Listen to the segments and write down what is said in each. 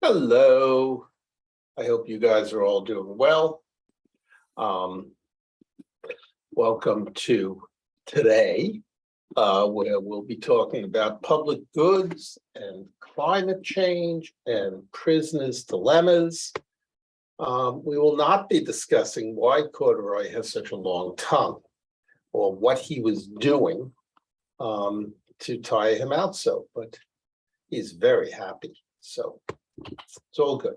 Hello. I hope you guys are all doing well. Welcome to today, where we'll be talking about public goods and climate change and prisoners' dilemmas. We will not be discussing why Corduroy has such a long tongue or what he was doing to tire him out so, but he's very happy. So it's all good.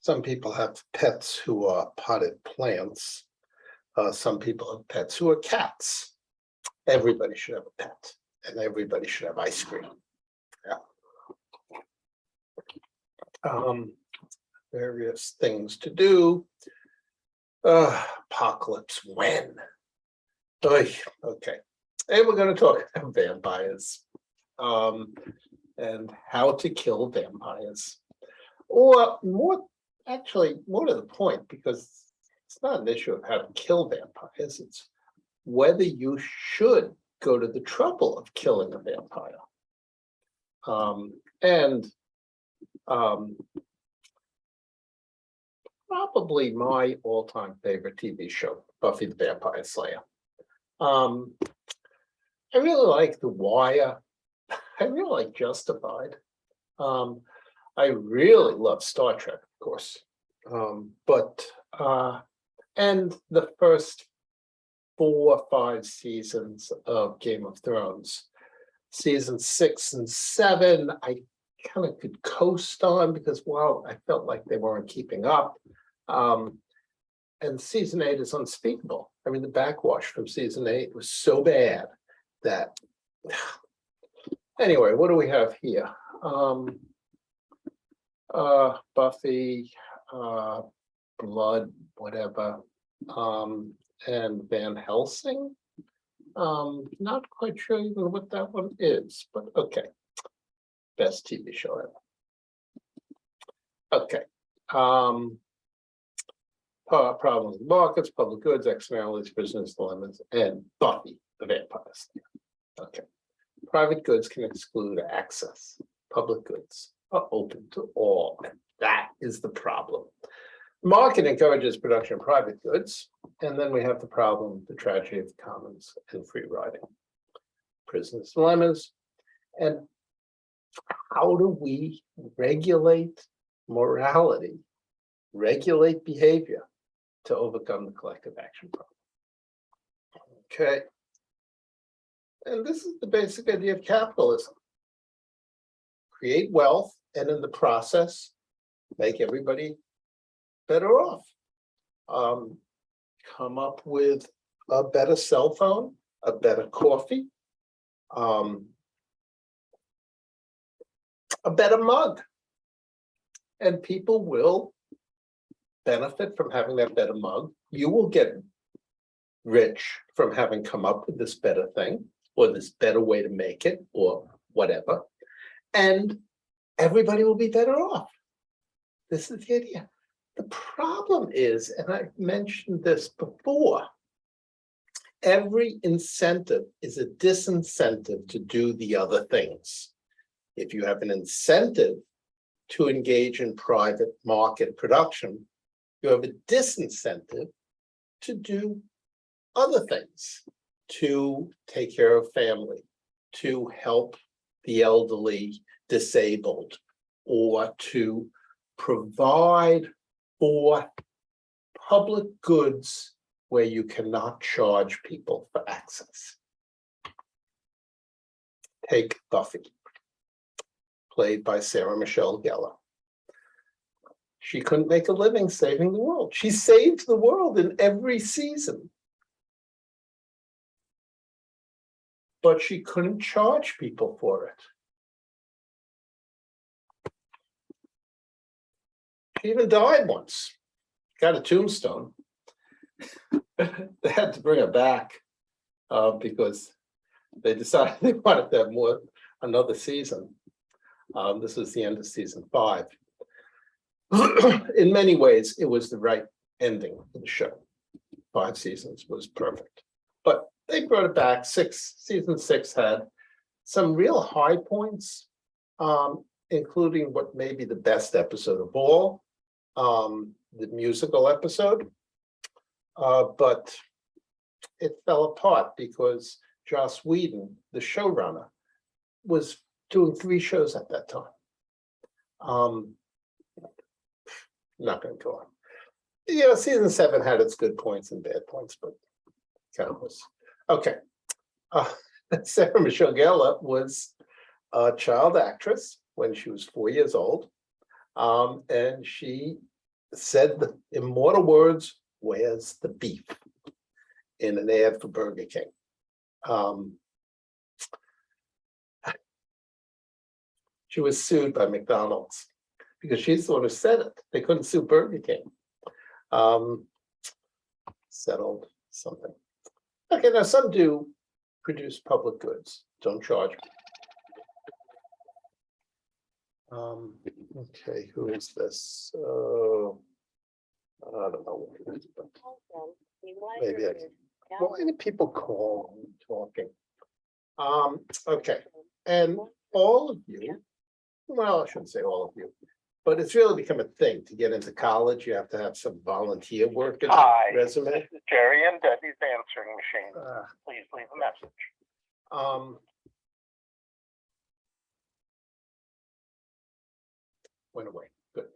Some people have pets who are potted plants. Some people have pets who are cats. Everybody should have a pet, and everybody should have ice cream. Yeah. Various things to do. Apocalypse when? Okay. And we're going to talk about vampires. And how to kill vampires. Or more to the point, because it's not an issue of how to kill vampires, it's whether you should go to the trouble of killing a vampire. Probably my all-time favorite TV show, Buffy the Vampire Slayer. I really like The Wire. I really like Justified. I really love Star Trek, of course. And the first 4 or 5 seasons of Game of Thrones. Season 6 and 7, I kind of could coast on because, well, I felt like they weren't keeping up. And season 8 is unspeakable. I mean, the backwash from season 8 was so bad that anyway, what do we have here? Buffy, Blood, whatever, and Van Helsing. Not quite sure even what that one is, but okay. Best TV show ever. Okay. Problems with markets, public goods, externalities, business dilemmas, and Buffy the Vampire Slayer. Okay. Private goods can exclude access. Public goods are open to all, and that is the problem. Market encourages production of private goods, and then we have the problem, the tragedy of the commons and free riding. Prisoners' dilemmas, and how do we regulate morality, regulate behavior to overcome the collective action problem? Okay. And this is the basic idea of capitalism. Create wealth, and in the process, make everybody better off. Come up with a better cell phone, a better coffee, a better mug. And people will benefit from having that better mug. You will get rich from having come up with this better thing, or this better way to make it, or whatever. And everybody will be better off. This is the idea. The problem is, and I mentioned this before, every incentive is a disincentive to do the other things. If you have an incentive to engage in private market production, you have a disincentive to do other things, to take care of family, to help the elderly, disabled, or to provide for public goods where you cannot charge people for access. Take Buffy, played by Sarah Michelle Gellar. She couldn't make a living saving the world. She saved the world in every season. But she couldn't charge people for it. She even died once. Got a tombstone. They had to bring her back because they decided they wanted to have another season. This was the end of season 5. In many ways, it was the right ending for the show. 5 seasons was perfect. But they brought it back. Season 6 had some real high points, including what may be the best episode of all, the musical episode. But it fell apart because Joss Whedon, the showrunner, was doing 3 shows at that time. Not going to go on. You know, season 7 had its good points and bad points, but kind of was okay. Sarah Michelle Gellar was a child actress when she was 4 years old, and she said the immortal words, "Where's the beef?" in an ad for Burger King. She was sued by McDonald's because she's the one who said it. They couldn't sue Burger King. Settled something. Okay, now some do produce public goods. Don't charge. Okay, who is this? I don't know what it is, but maybe I can. Why do people call when talking? Okay, and all of you, well, I shouldn't say all of you, but it's really become a thing to get into college. You have to have some volunteer work in your resume. This is Jerry and Debbie's answering machine. Please leave a message. Went away. Good.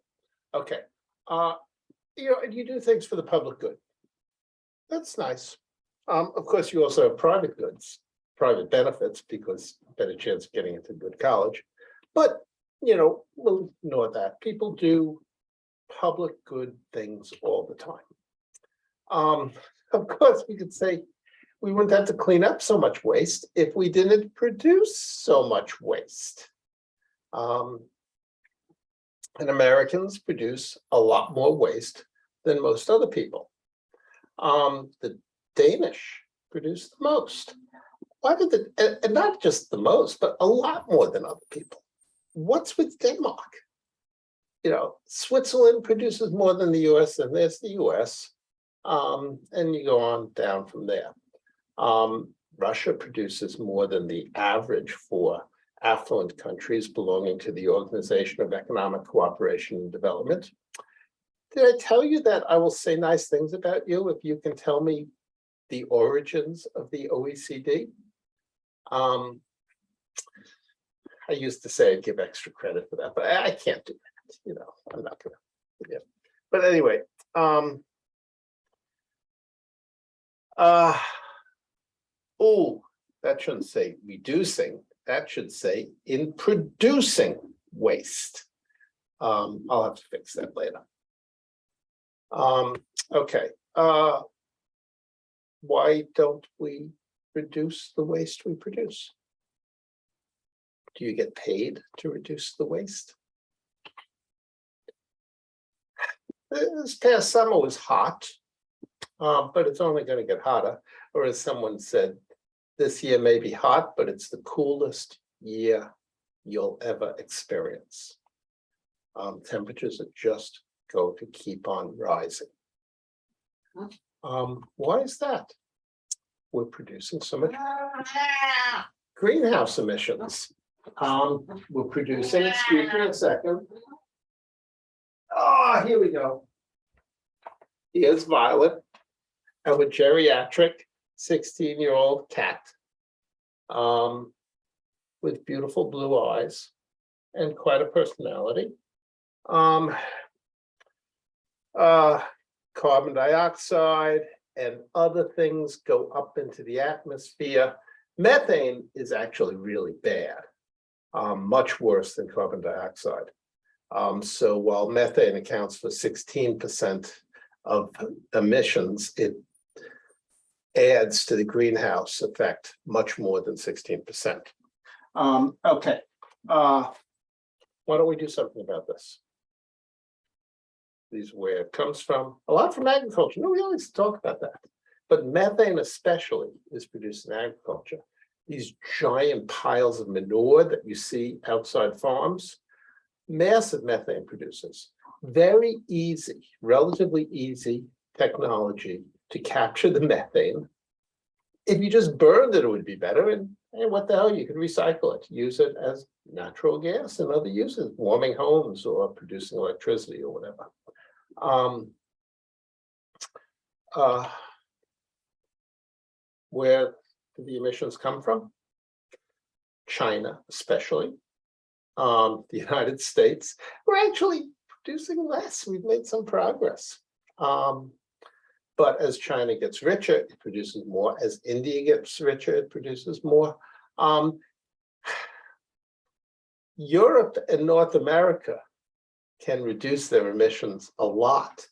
Okay. You know, and you do things for the public good. That's nice. Of course, you also have private goods, private benefits, because better chance of getting into good college. But, you know, we'll ignore that. People do public good things all the time. Of course, we could say we wouldn't have to clean up so much waste if we didn't produce so much waste. And Americans produce a lot more waste than most other people. The Danish produce the most. Why did and not just the most, but a lot more than other people? What's with Denmark? You know, Switzerland produces more than the US, and there's the US. And you go on down from there. Russia produces more than the average for affluent countries belonging to the Organization of Economic Cooperation and Development. Did I tell you that I will say nice things about you if you can tell me the origins of the OECD? I used to say I'd give extra credit for that, but I can't do that. You know, I'm not gonna. Yeah. But anyway, oh, that shouldn't say reducing. That should say in producing waste. I'll have to fix that later. Okay. Why don't we reduce the waste we produce? Do you get paid to reduce the waste? This past summer was hot, but it's only going to get hotter. Or as someone said, this year may be hot, but it's the coolest year you'll ever experience. Temperatures are just going to keep on rising. Why is that? We're producing so much greenhouse emissions. We're producing, excuse me a second. Oh, here we go. Here's Violet, our geriatric 16-year-old cat, with beautiful blue eyes and quite a personality. Carbon dioxide and other things go up into the atmosphere. Methane is actually really bad, much worse than carbon dioxide. So while methane accounts for 16% of emissions, it adds to the greenhouse effect much more than 16%. Okay, why don't we do something about this? These are where it comes from. A lot from agriculture. No, we always talk about that. But methane especially is produced in agriculture. These giant piles of manure that you see outside farms, massive methane producers. Very easy, relatively easy technology to capture the methane. If you just burned it, it would be better. And And what the hell, you can recycle it, use it as natural gas and other uses, warming homes or producing electricity or whatever. Where do the emissions come from? China, especially. The United States, we're actually producing less. We've made some progress. But as China gets richer, it produces more. As India gets richer, it produces more. Europe and North America can reduce their emissions a lot,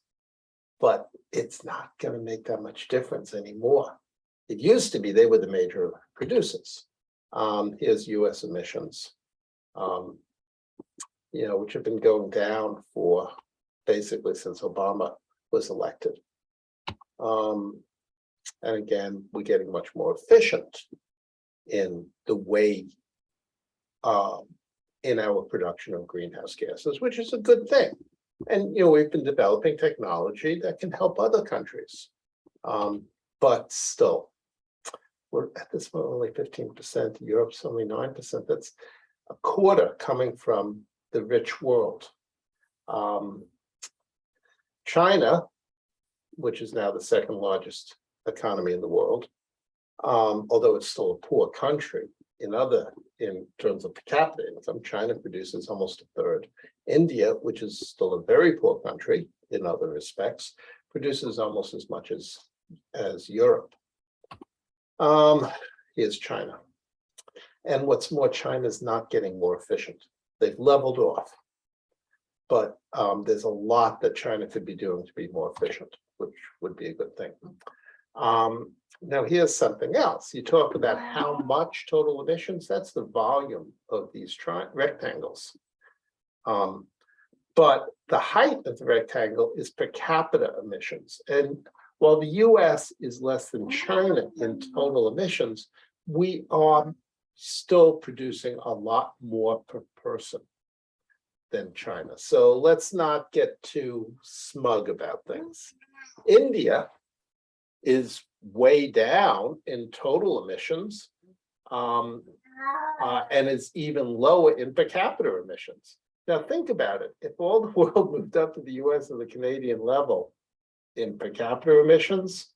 but it's not going to make that much difference anymore. It used to be they were the major producers. Here's US emissions, which have been going down for basically since Obama was elected. And again, we're getting much more efficient in the way in our production of greenhouse gases, which is a good thing. And we've been developing technology that can help other countries. But still, we're at this point only 15%. Europe's only 9%. That's a quarter coming from the rich world. China, which is now the second largest economy in the world, although it's still a poor country in terms of per capita income, China produces almost a third. India, which is still a very poor country in other respects, produces almost as much as Europe. Here's China. And what's more, China's not getting more efficient. They've leveled off. But there's a lot that China could be doing to be more efficient, which would be a good thing. Now, here's something else. You talk about how much total emissions, that's the volume of these rectangles. But the height of the rectangle is per capita emissions. And while the US is less than China in total emissions, we are still producing a lot more per person than China. So let's not get too smug about things. India is way down in total emissions and is even lower in per capita emissions. Now think about it. If all the world moved up to the US and the Canadian level in per capita emissions,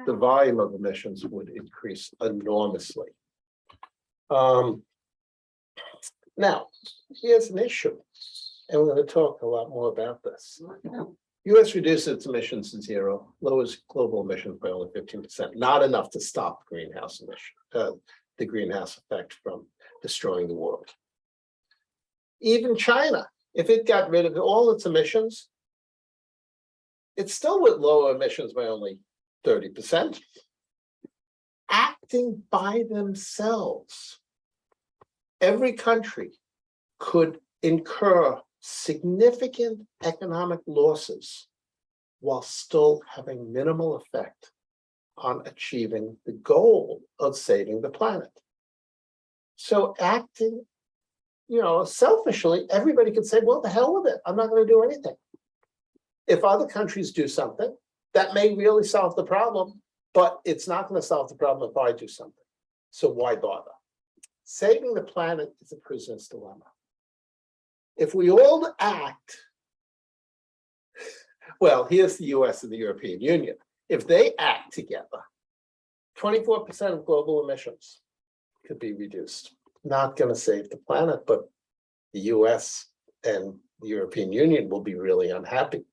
the volume of emissions would increase enormously. Now, here's an issue, and we're going to talk a lot more about this. US reduces its emissions to zero, lowers global emissions by only 15%, not enough to stop greenhouse emission, the greenhouse effect from destroying the world. Even China, if it got rid of all its emissions, it still would lower emissions by only 30%. Acting by themselves, every country could incur significant economic losses while still having minimal effect on achieving the goal of saving the planet. So acting, selfishly, everybody could say, well, the hell with it. I'm not going to do anything. If other countries do something, that may really solve the problem, but it's not going to solve the problem if I do something. So why bother? Saving the planet is a prisoner's dilemma. If we all act, well, here's the US and the European Union. If they act together, 24% of global emissions could be reduced. Not going to save the planet, but the US and the European Union will be really unhappy.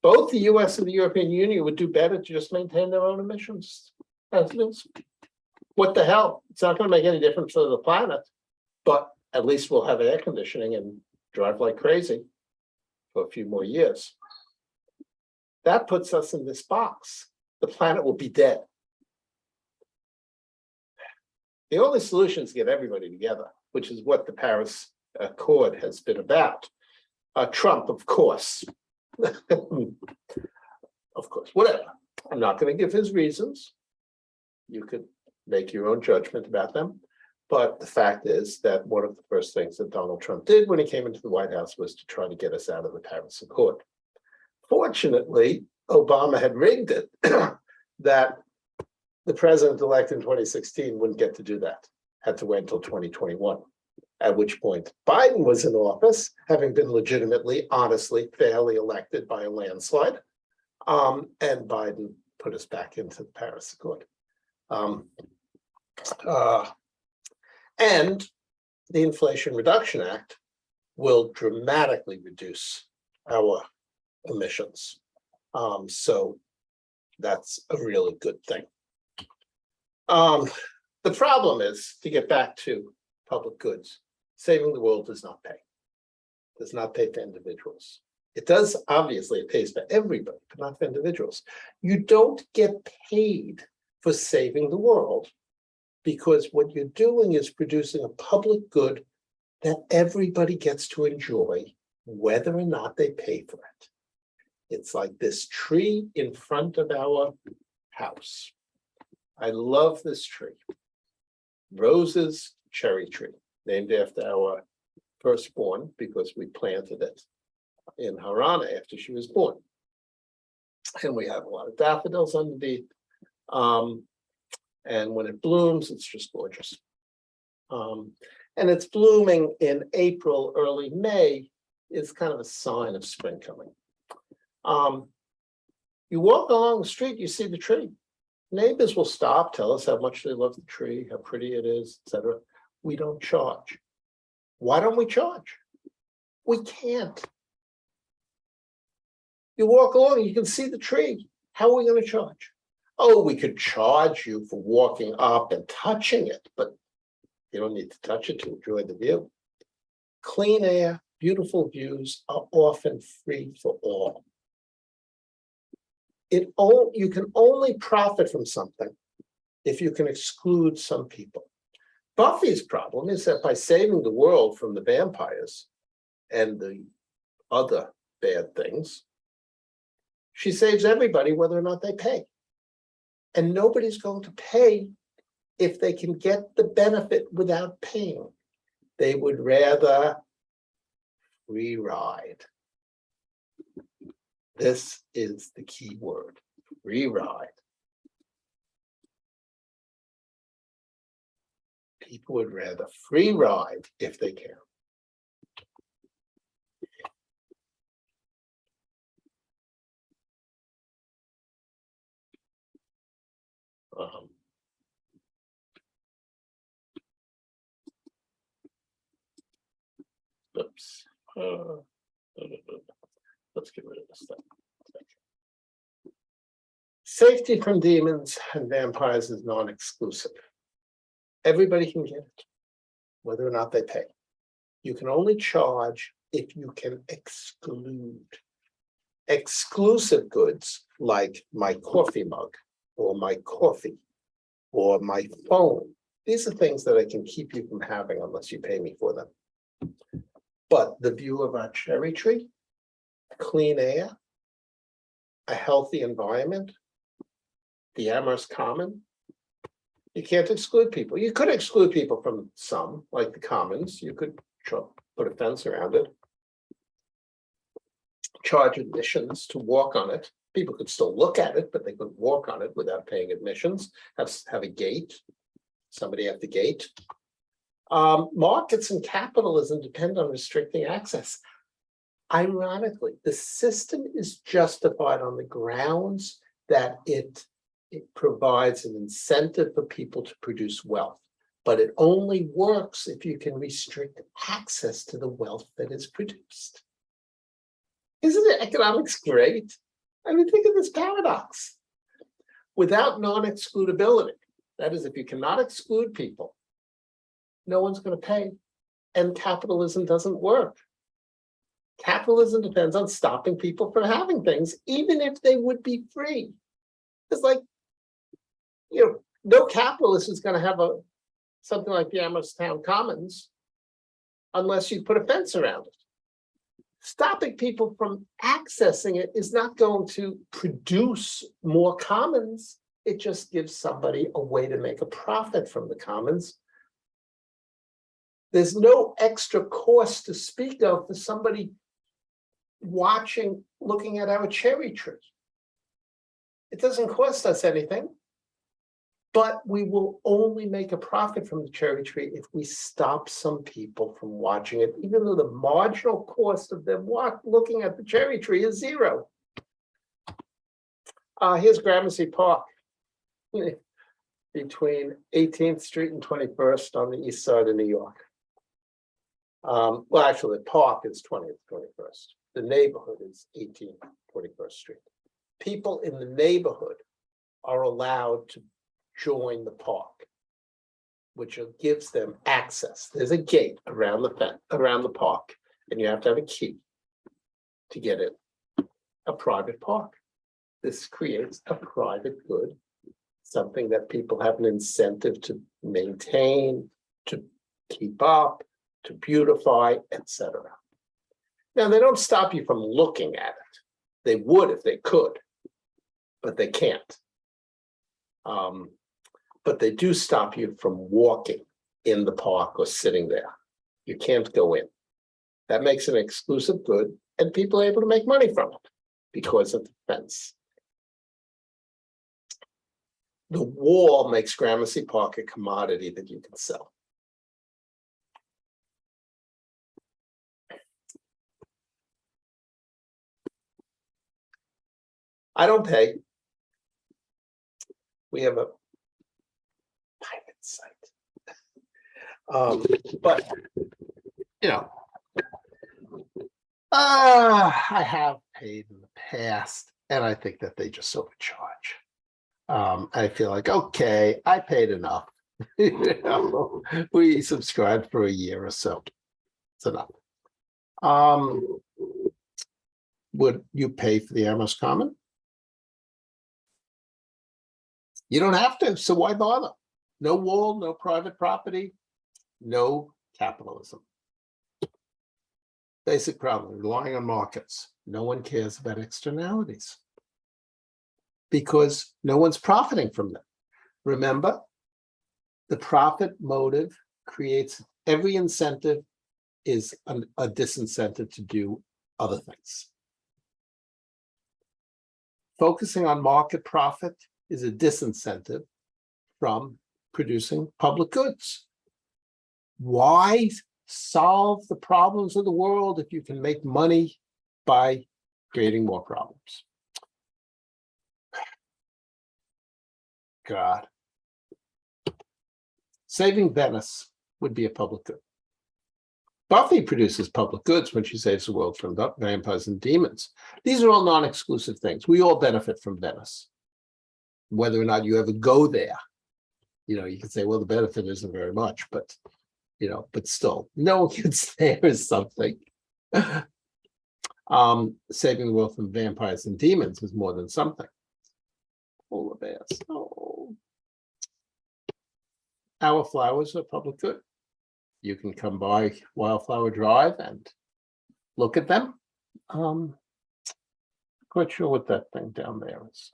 Both the US and the European Union would do better to just maintain their own emissions as it is. What the hell? It's not going to make any difference to the planet, but at least we'll have air conditioning and drive like crazy for a few more years. That puts us in this box. The planet will be dead. The only solution is to get everybody together, which is what the Paris Accord has been about. Trump, of course. Of course, whatever. I'm not going to give his reasons. You could make your own judgment about them. But the fact is that one of the first things that Donald Trump did when he came into the White House was to try to get us out of the Paris Accord. Fortunately, Obama had rigged it that The president-elect in 2016 wouldn't get to do that, had to wait until 2021. At which point Biden was in office, having been legitimately, honestly, fairly elected by a landslide. And Biden put us back into the Paris Accord. And the Inflation Reduction Act will dramatically reduce our emissions. So that's a really good thing. The problem is, to get back to public goods, saving the world does not pay. Does not pay for individuals. It does, obviously, it pays for everybody, but not for individuals. You don't get paid for saving the world because what you're doing is producing a public good that everybody gets to enjoy, whether or not they pay for it. It's like this tree in front of our house. I love this tree. Rose's cherry tree, named after our firstborn because we planted it in Harana after she was born. And we have a lot of daffodils underneath. And when it blooms, it's just gorgeous. And it's blooming in April, early May is kind of a sign of spring coming. You walk along the street, you see the tree. Neighbors will stop, tell us how much they love the tree, how pretty it is, etc. We don't charge. Why don't we charge? We can't. You walk along, you can see the tree. How are we going to charge? Oh, we could charge you for walking up and touching it, but you don't need to touch it to enjoy the view. Clean air, beautiful views are often free for all. You can only profit from something if you can exclude some people. Buffy's problem is that by saving the world from the vampires and the other bad things, she saves everybody whether or not they pay. And nobody's going to pay if they can get the benefit without paying. They would rather free ride. This is the key word, free ride. People would rather free ride if they can. Oops. Let's get rid of this thing. Safety from demons and vampires is non-exclusive. Everybody can get it, whether or not they pay. You can only charge if you can exclude. Exclusive goods like my coffee mug or my coffee or my phone. These are things that I can keep you from having unless you pay me for them. But the view of our cherry tree, clean air, a healthy environment, the Amherst Common, you can't exclude people. You could exclude people from some, like the Commons. You could put a fence around it, charge admissions to walk on it. People could still look at it, but they could walk on it without paying admissions, have a gate, somebody at the gate. Markets and capitalism depend on restricting access. Ironically, the system is justified on the grounds that it provides an incentive for people to produce wealth, but it only works if you can restrict access to the wealth that is produced. Isn't it economics great? I mean, think of this paradox. Without non-excludability, that is, if you cannot exclude people, no one's going to pay, and capitalism doesn't work. Capitalism depends on stopping people from having things, even if they would be free. It's like, no capitalist is going to have something like the Amherst Town Commons unless you put a fence around it. Stopping people from accessing it is not going to produce more commons. It just gives somebody a way to make a profit from the commons. There's no extra cost to speak of for somebody looking at our cherry tree. It doesn't cost us anything. But we will only make a profit from the cherry tree if we stop some people from watching it, even though the marginal cost of them looking at the cherry tree is zero. Here's Gramercy Park between 18th Street and 21st on the east side of New York. Well, actually, the park is 20th, 21st. The neighborhood is 18th, 21st Street. People in the neighborhood are allowed to join the park, which gives them access. There's a gate around the fence, around the park, and you have to have a key to get in. A private park. This creates a private good, something that people have an incentive to maintain, to keep up, to beautify, etc. Now, they don't stop you from looking at it. They would if they could, but they can't. But they do stop you from walking in the park or sitting there. You can't go in. That makes an exclusive good, and people are able to make money from it because of the fence. The wall makes Gramercy Park a commodity that you can sell. I don't pay. We have a private site. But, you know, I have paid in the past, and I think that they just overcharge. I feel like, okay, I paid enough. You know, we subscribed for a year or so. It's enough. Would you pay for the Amherst Common? You don't have to, so why bother? No wall, no private property, no capitalism. Basic problem, relying on markets. No one cares about externalities because no one's profiting from them. Remember, the profit motive creates every incentive is a disincentive to do other things. Focusing on market profit is a disincentive from producing public goods. Why solve the problems of the world if you can make money by creating more problems? God. Saving Venice would be a public good. Buffy produces public goods when she saves the world from vampires and demons. These are all non-exclusive things. We all benefit from Venice. Whether or not you ever go there, you know, you can say, well, the benefit isn't very much, but, you know, but still, no one gets there is something. Saving the world from vampires and demons is more than something. Polar bears. Oh. Our flowers are public good. You can come by Wildflower Drive and look at them. Quite sure what that thing down there is.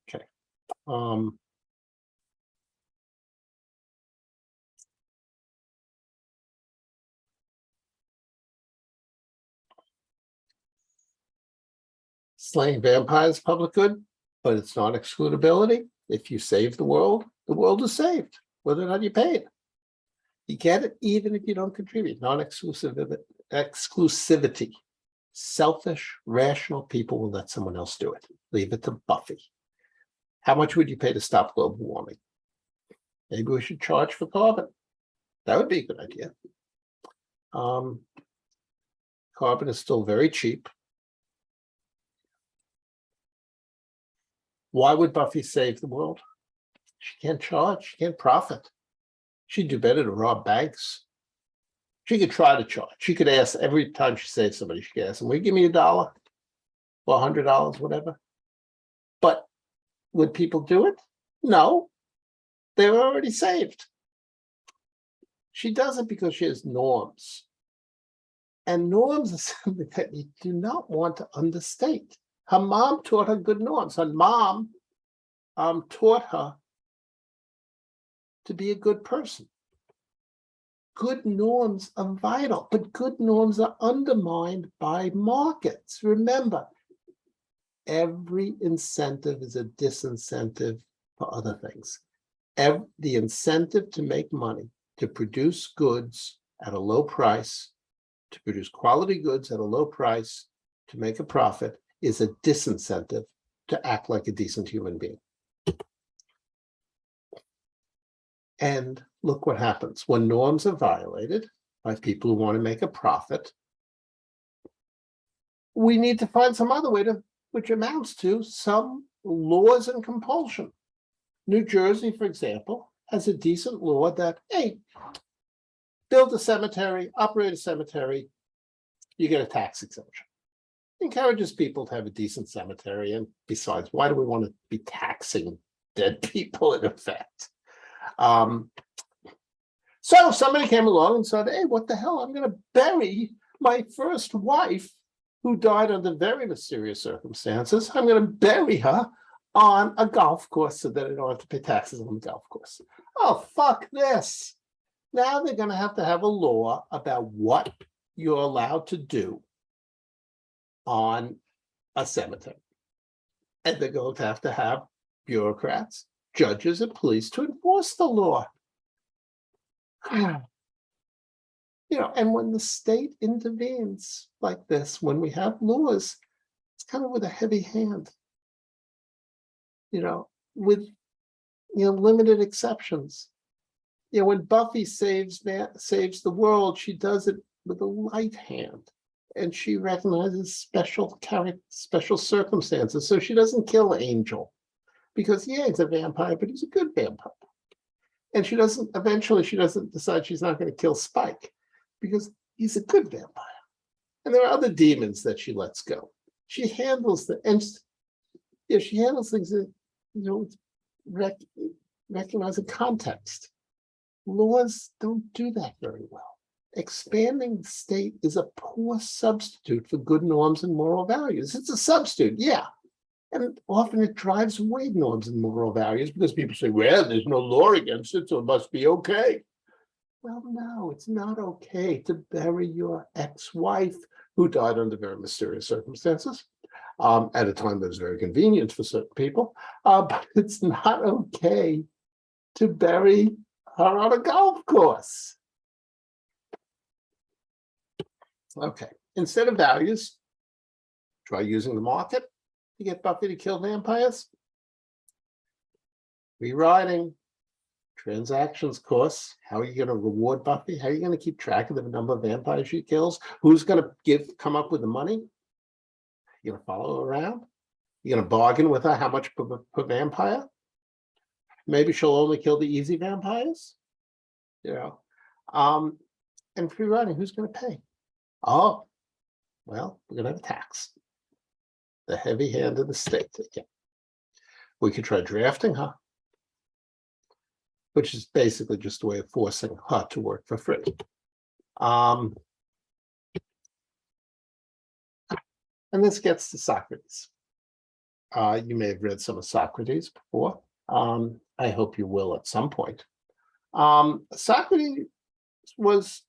Okay. Slaying vampires, public good, but it's not excludability. If you save the world is saved, whether or not you pay it. You get it even if you don't contribute. Non-exclusivity. Selfish, rational people will let someone else do it. Leave it to Buffy. How much would you pay to stop global warming? Maybe we should charge for carbon. That would be a good idea. Carbon is still very cheap. Why would Buffy save the world? She can't charge, she can't profit. She'd do better to rob banks. She could try to charge. She could ask every time she saves somebody, she could ask them, will you give me $1 or $100, whatever? But would people do it? No, they were already saved. She does it because she has norms. And norms are something that you do not want to understate. Her mom taught her good norms. Her mom taught her to be a good person. Good norms are vital, but good norms are undermined by markets. Remember, every incentive is a disincentive for other things. The incentive to make money, to produce goods at a low price, to produce quality goods at a low price, to make a profit, is a disincentive to act like a decent human being. And look what happens when norms are violated by people who want to make a profit. We need to find some other way to, which amounts to some laws and compulsion. New Jersey, for example, has a decent law that, hey, build a cemetery, operate a cemetery, you get a tax exemption. Encourages people to have a decent cemetery. And besides, why do we want to be taxing dead people in effect? So somebody came along and said, hey, what the hell? I'm going to bury my first wife who died under very mysterious circumstances. I'm going to bury her on a golf course so that I don't have to pay taxes on the golf course. Oh, fuck this. Now they're going to have a law about what you're allowed to do on a cemetery. And they're going to have bureaucrats, judges, and police to enforce the law. You know, and when the state intervenes like this, when we have laws, it's kind of with a heavy hand. You know, with limited exceptions. You know, when Buffy saves the world, she does it with a light hand, and she recognizes special circumstances. So she doesn't kill Angel because he's a vampire, but he's a good vampire. And eventually she doesn't decide she's not going to kill Spike because he's a good vampire. And there are other demons that she lets go. She handles she handles things that, recognize the context. Laws don't do that very well. Expanding the state is a poor substitute for good norms and moral values. It's a substitute, yeah. And often it drives away norms and moral values because people say, well, there's no law against it, so it must be okay. Well, no, it's not okay to bury your ex-wife who died under very mysterious circumstances. At a time that was very convenient for certain people, but it's not okay to bury her on a golf course. Okay, instead of values, try using the market to get Buffy to kill vampires. Rewriting, transactions costs. How are you going to reward Buffy? How are you going to keep track of the number of vampires she kills? Who's going to come up with the money? You're going to follow her around? You're going to bargain with her how much per vampire? Maybe she'll only kill the easy vampires? And free riding, who's going to pay? Oh, well, we're going to have a tax. The heavy hand of the state again. We could try drafting her, which is basically just a way of forcing her to work for free. And this gets to Socrates. You may have read some of Socrates before. I hope you will at some point. Socrates was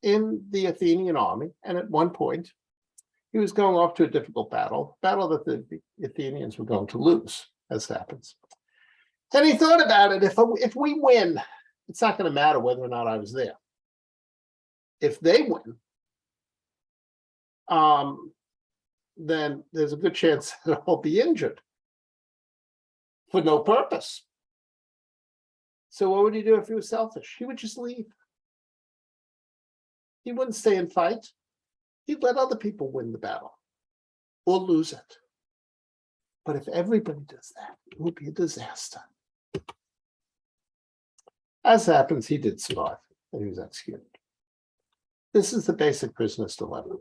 in the Athenian army, and at one point, he was going off to a difficult battle that the Athenians were going to lose, as happens. And he thought about it, if we win, it's not going to matter whether or not I was there. If they win, then there's a good chance that I'll be injured for no purpose. So what would he do if he was selfish? He would just leave. He wouldn't stay and fight. He'd let other people win the battle or lose it. But if everybody does that, it would be a disaster. As happens, he did survive, and he was executed. This is the basic prisoner's dilemma.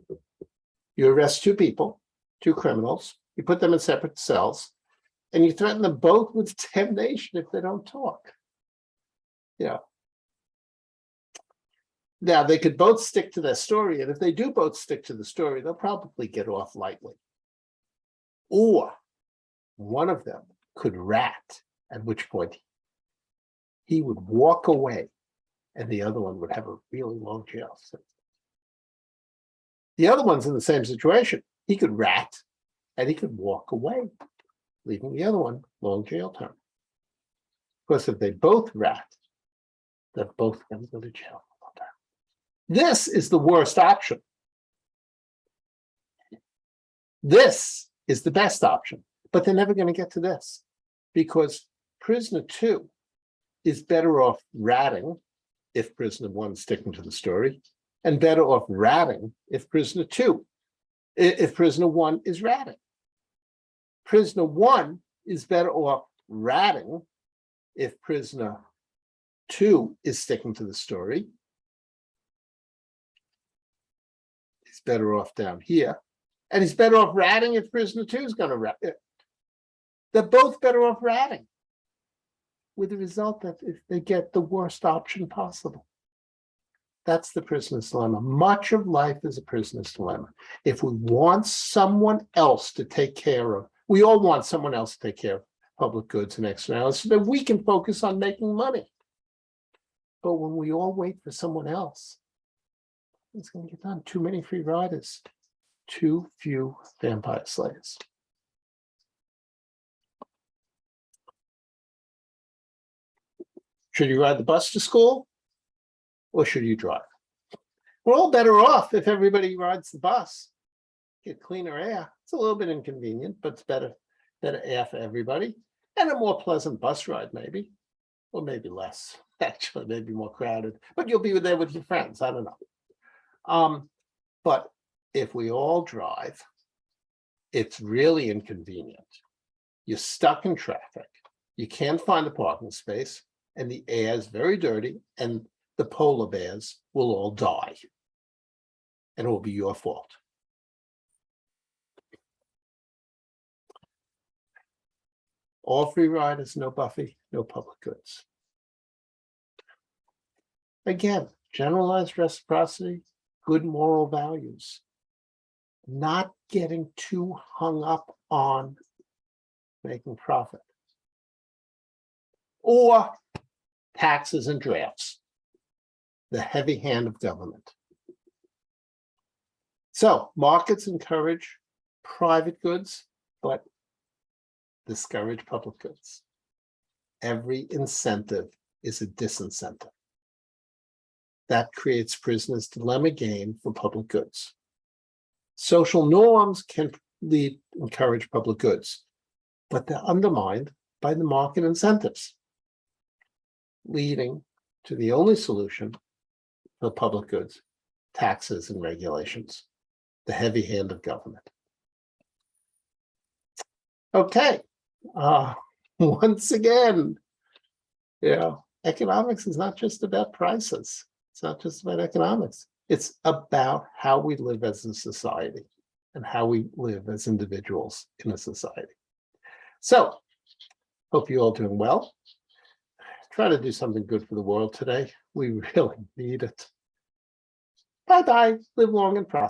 You arrest two people, two criminals, you put them in separate cells, and you threaten them both with damnation if they don't talk. Now, they could both stick to their story, and if they do both stick to the story, they'll probably get off lightly. Or one of them could rat, at which point he would walk away, and the other one would have a really long jail sentence. The other one's in the same situation. He could rat, and he could walk away, leaving the other one long jail term. Because if they both rat, they're both going to go to jail. This is the worst option. This is the best option, but they're never going to get to this because prisoner 2 is better off ratting if prisoner 1 is sticking to the story, and better off ratting if prisoner 1 is ratting. Prisoner 1 is better off ratting if prisoner 2 is sticking to the story. He's better off down here. And he's better off ratting if prisoner 2 is going to rat. They're both better off ratting, with the result that if they get the worst option possible. That's the prisoner's dilemma. Much of life is a prisoner's dilemma. If we want someone else to take care of, we all want someone else to take care of public goods and externalities so that we can focus on making money. But when we all wait for someone else, it's going to get done. Too many free riders, too few vampire slayers. Should you ride the bus to school or should you drive? We're all better off if everybody rides the bus. Get cleaner air. It's a little bit inconvenient, but it's better air for everybody. And a more pleasant bus ride, maybe. Or maybe less. Actually, maybe more crowded. But you'll be there with your friends. I don't know. But if we all drive, it's really inconvenient. You're stuck in traffic. You can't find a parking space. And the air is very dirty. And the polar bears will all die. And it will be your fault. All free riders, no Buffy, no public goods. Again, generalized reciprocity, good moral values. Not getting too hung up on making profit. Or taxes and drafts. The heavy hand of government. So markets encourage private goods, but discourage public goods. Every incentive is a disincentive. That creates prisoner's dilemma game for public goods. Social norms can encourage public goods, but they're undermined by the market incentives, leading to the only solution for public goods, taxes and regulations, the heavy hand of government. Okay, once again, economics is not just about prices. It's not just about economics. It's about how we live as a society and how we live as individuals in a society. So, hope you all doing well. Try to do something good for the world today. We really need it. Bye-bye. Live long and prosper.